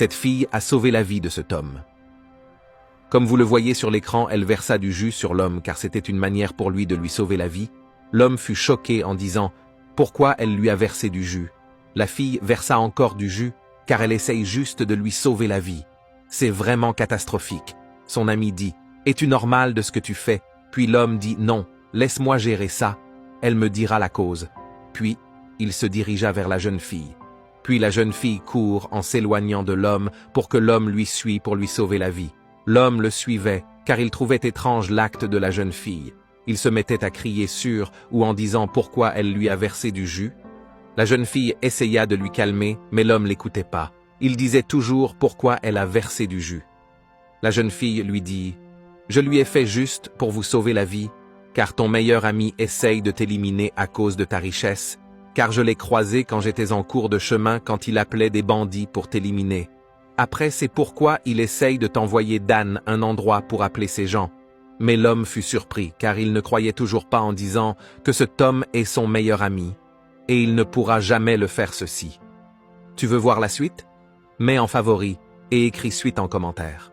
Cette fille a sauvé la vie de cet homme. Comme vous le voyez sur l'écran, elle versa du jus sur l'homme car c'était une manière pour lui de lui sauver la vie. L'homme fut choqué en disant « Pourquoi elle lui a versé du jus ?» La fille versa encore du jus car elle essaye juste de lui sauver la vie. C'est vraiment catastrophique. Son ami dit « Es-tu normal de ce que tu fais ?» Puis l'homme dit « Non, laisse-moi gérer ça. Elle me dira la cause. » Puis, il se dirigea vers la jeune fille. Puis la jeune fille court en s'éloignant de l'homme pour que l'homme lui suive pour lui sauver la vie. L'homme le suivait car il trouvait étrange l'acte de la jeune fille. Il se mettait à crier sur ou en disant pourquoi elle lui a versé du jus. La jeune fille essaya de lui calmer, mais l'homme l'écoutait pas. Il disait toujours pourquoi elle a versé du jus. La jeune fille lui dit « Je lui ai fait juste pour vous sauver la vie, car ton meilleur ami essaye de t'éliminer à cause de ta richesse, car je l'ai croisé quand j'étais en cours de chemin quand il appelait des bandits pour t'éliminer. Après, c'est pourquoi il essaye de t'envoyer Dan un endroit pour appeler ces gens. » Mais l'homme fut surpris, car il ne croyait toujours pas en disant que cet homme est son meilleur ami, et il ne pourra jamais le faire ceci. Tu veux voir la suite? Mets en favori et écris suite en commentaire.